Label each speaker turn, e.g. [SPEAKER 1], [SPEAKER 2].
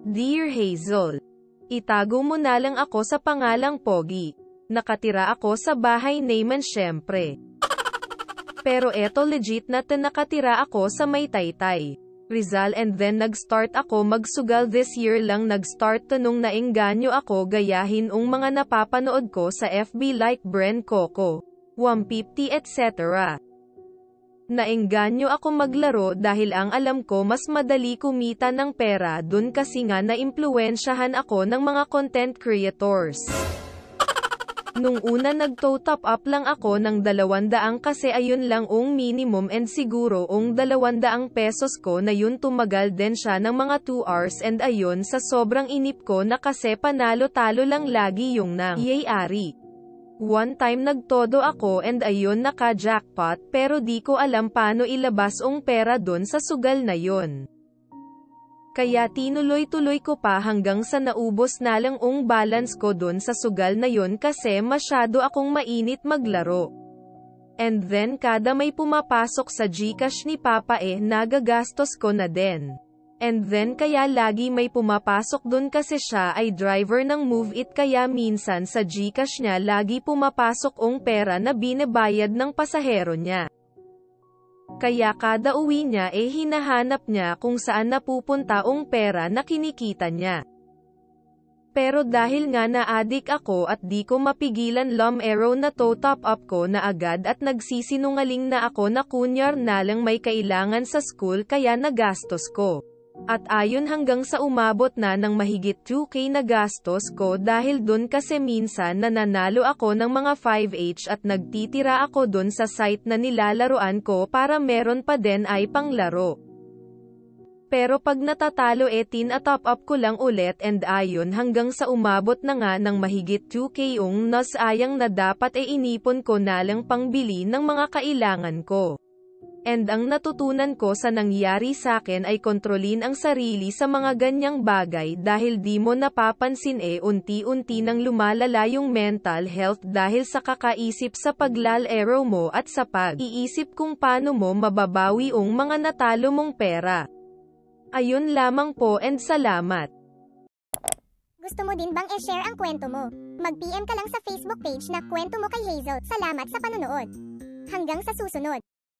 [SPEAKER 1] Dear Hazel, itago mo na lang ako sa pangalang Pogi. Nakatira ako sa bahay naman syempre. Pero eto legit na nakatira ako sa may Taytay, Rizal, and then nag-start ako magsugal this year lang nag-start to nung naengganyo ako gayahin ang mga napapanood ko sa FB like Bren Coco, 150 etc. Naengganyo ako maglaro dahil ang alam ko mas madali kumita ng pera dun kasi nga naimpluwensyahan ako ng mga content creators. Nung una nagto-top up lang ako ng 200 kasi ayun lang ang minimum and siguro ang 200 pesos ko na yun tumagal din siya ng mga 2 hours and ayun sa sobrang inip ko na kasi panalo-talo lang lagi yung nangyayari. One time nagtodo ako and ayun naka-jackpot pero di ko alam paano ilabas ang pera dun sa sugal na yun. Kaya tinuloy-tuloy ko pa hanggang sa naubos na lang ang balance ko dun sa sugal na yun kasi masyado akong mainit maglaro. And then kada may pumapasok sa GCash ni Papa nagagastos ko na din. And then kaya lagi may pumapasok dun kasi siya ay driver ng Move It kaya minsan sa GCash niya lagi pumapasok ang pera na binabayad ng pasahero niya. Kaya kada uwi niya hinahanap niya kung saan napupunta ang pera na kinikita niya. Pero dahil nga na-addict ako at di ko mapigilan arrow na top up ko na agad at nagsisinungaling na ako na kunyar na lang may kailangan sa school kaya nagastos ko. At ayon hanggang sa umabot na ng mahigit 2K na gastos ko dahil dun kasi minsan nananalo ako ng mga 5H at nagtitira ako dun sa site na nilalaroan ko para meron pa din ay panglaro. Pero pag natatalo tina-top up ko lang ulit and ayon hanggang sa umabot na nga ng mahigit 2K yung nasayang na dapat inipon ko na lang pangbili ng mga kailangan ko. And ang natutunan ko sa nangyari sa akin ay kontrolin ang sarili sa mga ganyang bagay dahil di mo napapansin unti-unti nang lumalala yung mental health dahil sa kakaisip sa paglalaro mo at sa pag-iisip kung paano mo mababawi ang mga natalo mong pera. Ayun lamang po and salamat.
[SPEAKER 2] Gusto mo din bang i-share ang kwento mo? Mag-PM ka lang sa Facebook page na Kwento Mo kay Hazel. Salamat sa panonood. Hanggang sa susunod.